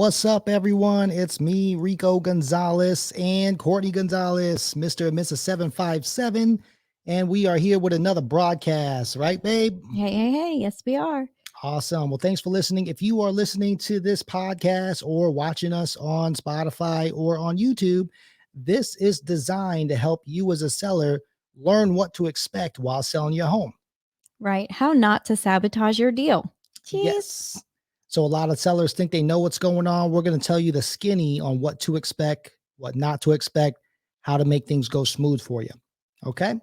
What's up, everyone? It's me, Rico Gonzalez, and Courtney Gonzalez, Mr. and Mrs. 757. And we are here with another broadcast, right, babe? Hey. Yes, we are. Awesome. Well, thanks for listening. If you are listening to this podcast or watching us on Spotify or on YouTube, this is designed to help you as a seller learn what to expect while selling your home. Right. How not to sabotage your deal. Cheese. Yes. So a lot of sellers think they know what's going on. We're going to tell you the skinny on what to expect, what not to expect, how to make things go smooth for you. Okay.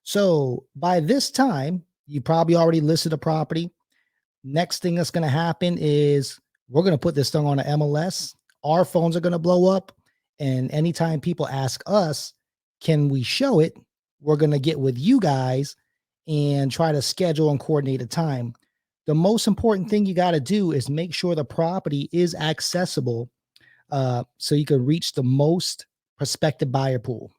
So by this time, you probably already listed a property. Next thing that's going to happen is we're going to put this thing on an MLS. Our phones are going to blow up. And anytime people ask us, can we show it? We're going to get with you guys and try to schedule and coordinate a time. The most important thing you got to do is make sure the property is accessible so you can reach the most prospective buyer pool.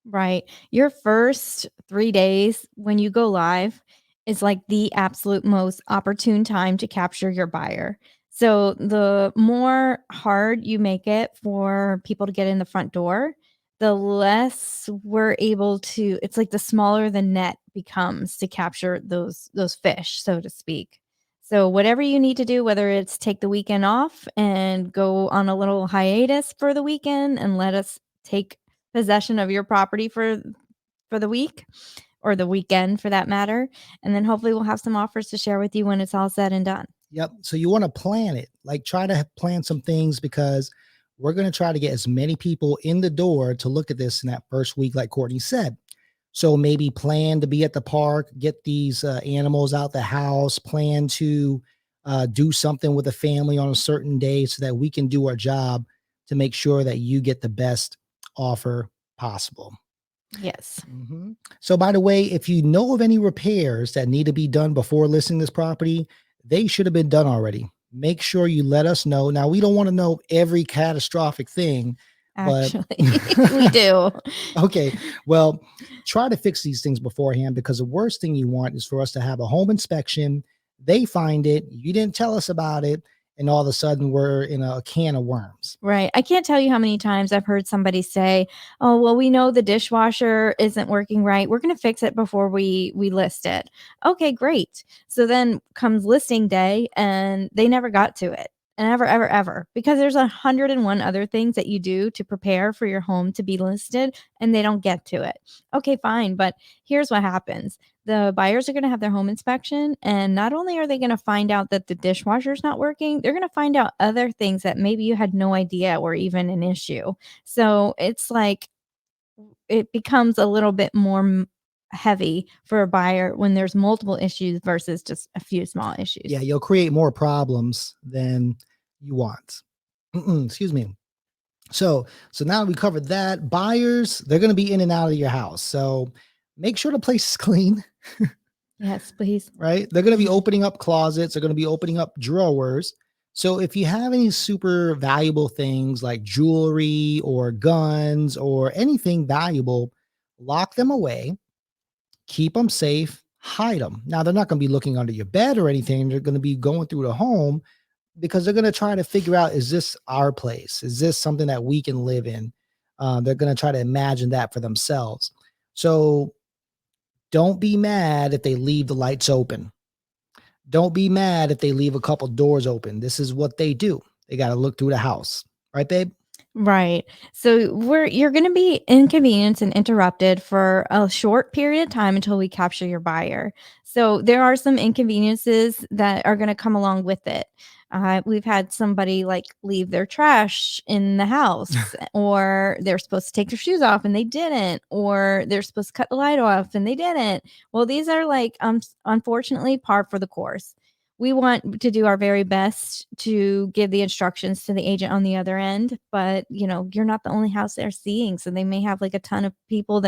Right. Your first 3 days when you go live is like the absolute most opportune time to capture your buyer. So the more hard you make it for people to get in the front door, the less we're able to, it's like the smaller the net becomes to capture those fish, so to speak. So whatever you need to do, whether it's take the weekend off and go on a little hiatus for the weekend and let us take possession of your property for the week or the weekend for that matter, and then hopefully we'll have some offers to share with you when it's all said and done. Yep. So you want to plan it, like try to plan some things because we're going to try to get as many people in the door to look at this in that first week, like Courtney said. So maybe plan to be at the park, get these animals out the house, plan to do something with the family on a certain day so that we can do our job to make sure that you get the best offer possible. Yes. Mm-hmm. So, by the way, if you know of any repairs that need to be done before listing this property, they should have been done already. Make sure you let us know. Now, we don't want to know every catastrophic thing, but Actually, we do. okay. Well, try to fix these things beforehand because the worst thing you want is for us to have a home inspection. They find it, you didn't tell us about it, and all of a sudden we're in a can of worms. Right. I can't tell you how many times I've heard somebody say, "Oh, well, we know the dishwasher isn't working right. We're going to fix it before we list it." Okay, great. So then comes listing day and they never got to it. And ever, because there's 101 other things that you do to prepare for your home to be listed and they don't get to it. Okay, fine. But here's what happens. The buyers are going to have their home inspection. And not only are they going to find out that the dishwasher is not working, they're going to find out other things that maybe you had no idea were even an issue. So it's like it becomes a little bit more heavy for a buyer when there's multiple issues versus just a few small issues. Yeah, you'll create more problems than you want. Excuse me. So now we covered that. Buyers, they're going to be in and out of your house. So make sure the place is clean. Yes, please. Right? They're going to be opening up closets, they're going to be opening up drawers. So if you have any super valuable things like jewelry or guns or anything valuable, lock them away, keep them safe, hide them. Now, they're not going to be looking under your bed or anything. They're going to be going through the home because they're going to try to figure out, is this our place? Is this something that we can live in? They're going to try to imagine that for themselves. So don't be mad if they leave the lights open. Don't be mad if they leave a couple doors open. This is what they do. They got to look through the house. Right, babe? Right. So you're going to be inconvenienced and interrupted for a short period of time until we capture your buyer. So there are some inconveniences that are going to come along with it. We've had somebody like leave their trash in the house, or they're supposed to take their shoes off and they didn't, or they're supposed to cut the light off and they didn't. Well, these are like unfortunately par for the course. We want to do our very best to give the instructions to the agent on the other end, but you're not the only house they're seeing. So they may have like a ton of people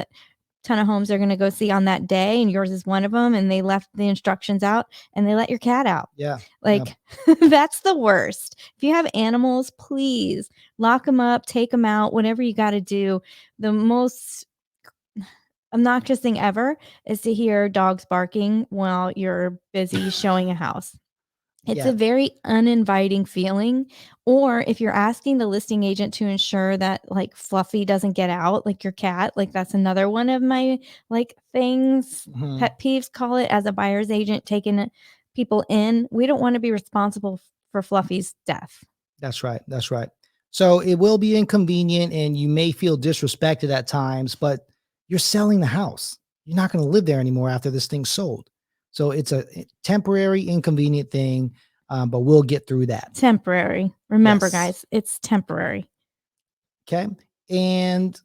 ton of homes they're going to go see on that day. And yours is one of them. And they left the instructions out and they let your cat out. Yeah. Like that's the worst. If you have animals, please lock them up, take them out, whatever you got to do. The most obnoxious thing ever is to hear dogs barking while you're busy showing a house. It's a Yeah. very uninviting feeling. Or if you're asking the listing agent to ensure that like Fluffy doesn't get out, like your cat, like that's another one of my like things, Mhm. pet peeves, call it, as a buyer's agent taking people in. We don't want to be responsible for Fluffy's death. That's right. That's right. So it will be inconvenient and you may feel disrespected at times, but you're selling the house. You're not going to live there anymore after this thing's sold. So it's a temporary inconvenient thing, but we'll get through that. Temporary. Remember, Yes. guys, it's temporary. Okay. And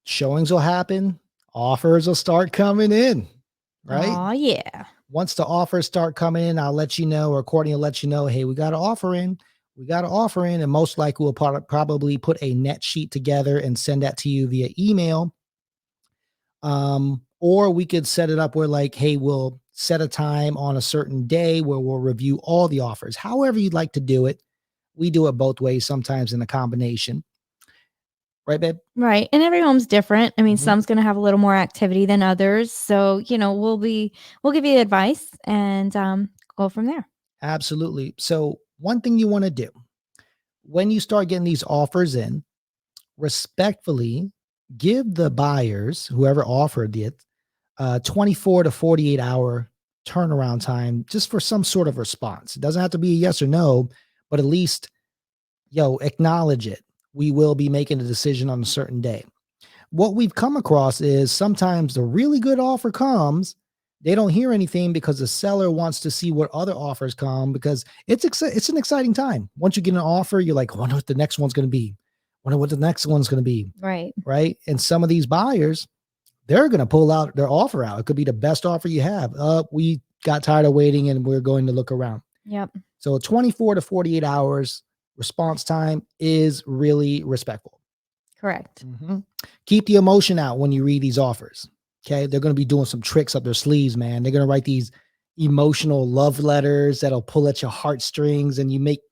showings will happen. Offers will start coming in, right? Oh, yeah. Once the offers start coming in, I'll let you know, or Courtney will let you know, hey, we got an offer in. We got an offer in, and most likely we'll probably put a net sheet together and send that to you via email. Or we could set it up where, like, hey, we'll set a time on a certain day where we'll review all the offers. However, you'd like to do it. We do it both ways, sometimes in a combination. Right, babe? Right, and every home's different. I mean, Mhm. some's gonna have a little more activity than others, so, we'll give you advice and, go from there. Absolutely. So, one thing you want to do when you start getting these offers in, respectfully give the buyers, whoever offered it, 24 to 48 hour turnaround time just for some sort of response. It doesn't have to be a yes or no, but at least, acknowledge it. We will be making a decision on a certain day. What we've come across is sometimes the really good offer comes, they don't hear anything because the seller wants to see what other offers come because it's an exciting time. Once you get an offer, you're like, I wonder what the next one's going to be. Wonder what the next one's going to be, Right. right? And some of these buyers, they're going to pull out their offer out. It could be the best offer you have. We got tired of waiting and we're going to look around. Yep. So 24 to 48 hours response time is really respectful. Correct. Mhm. Keep the emotion out when you read these offers. Okay. They're going to be doing some tricks up their sleeves, man. They're going to write these emotional love letters that'll pull at your heartstrings and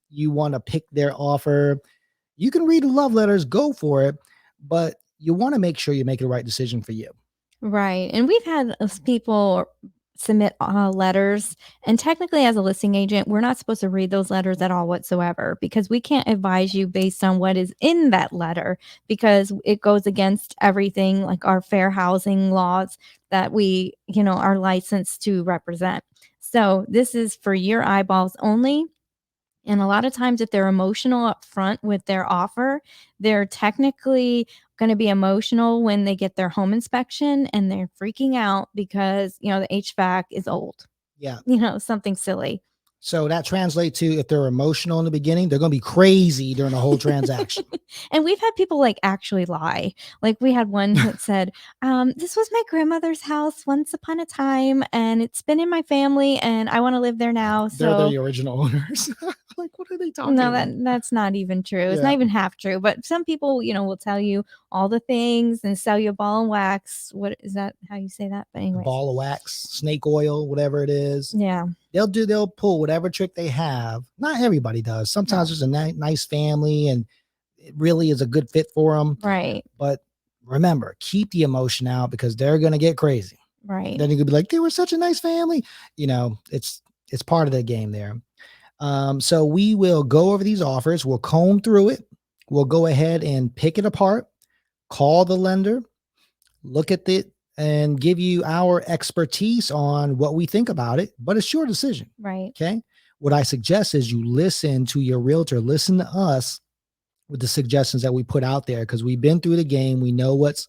you want to pick their offer. You can read the love letters, go for it, but you want to make sure you make the right decision for you. Right, and we've had people submit, letters, and technically, as a listing agent, we're not supposed to read those letters at all whatsoever because we can't advise you based on what is in that letter because it goes against everything, like our fair housing laws that we, are licensed to represent. So, this is for your eyeballs only, and a lot of times, if they're emotional up front with their offer, they're technically going to be emotional when they get their home inspection and they're freaking out because, the HVAC is old, Yeah. something silly. So that translates to if they're emotional in the beginning, they're going to be crazy during the whole transaction. And we've had people like actually lie. Like we had one that said, this was my grandmother's house once upon a time and it's been in my family and I want to live there now. They're So the original owners. Like, what are they talking no, about? that's not even true. It's not Yeah. even half true. But some people, will tell you all the things and sell you a ball and wax. What is that? How you say that? But A anyways, ball of wax, snake oil, whatever it is. yeah, They'll pull whatever trick they have. Not everybody does. Sometimes no, there's a nice family and it really is a good fit for them. right, But remember, keep the emotion out because they're gonna get crazy. right, Then you could be like, they were such a nice family. It's part of the game there. So we will go over these offers. We'll comb through it. We'll go ahead and pick it apart, call the lender, look at it, and give you our expertise on what we think about it. But it's your decision. right, Okay. What I suggest is you listen to your realtor, listen to us with the suggestions that we put out there because we've been through the game. We know what's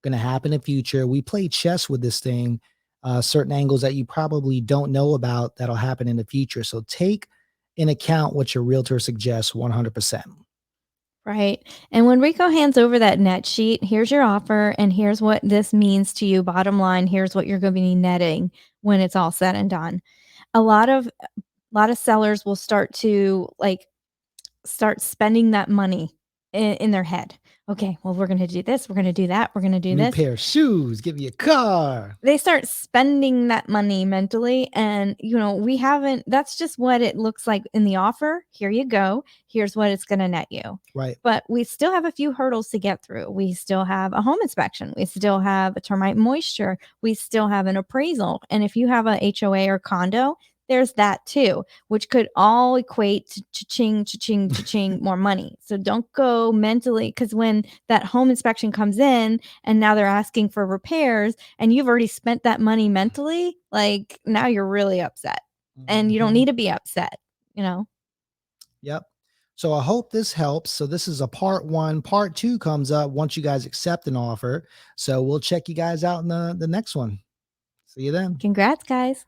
going to happen in future. We play chess with this thing, certain angles that you probably don't know about that'll happen in the future. So take in account what your realtor suggests 100%. right. And when Rico hands over that net sheet, here's your offer, and here's what this means to you. Bottom line, here's what you're going to be netting when it's all said and done. A lot of sellers will start spending that money in their head. Okay, well, we're going to do this. We're going to do that. We're going to do New this. pair of shoes, give you a car. They start spending that money mentally. And, we haven't, that's just what it looks like in the offer. Here you go. Here's what it's going to net you. Right. But we still have a few hurdles to get through. We still have a home inspection. We still have a termite moisture. We still have an appraisal. And if you have a HOA or condo, there's that too, which could all equate to cha-ching, cha-ching, cha-ching, more money. So don't go mentally, because when that home inspection comes in and now they're asking for repairs and you've already spent that money mentally, like now you're really upset and you don't Mhm. need to be upset, you know? Yep. So I hope this helps. So this is a part one. Part two comes up once you guys accept an offer. So we'll check you guys out in the next one. See you then. Congrats, guys.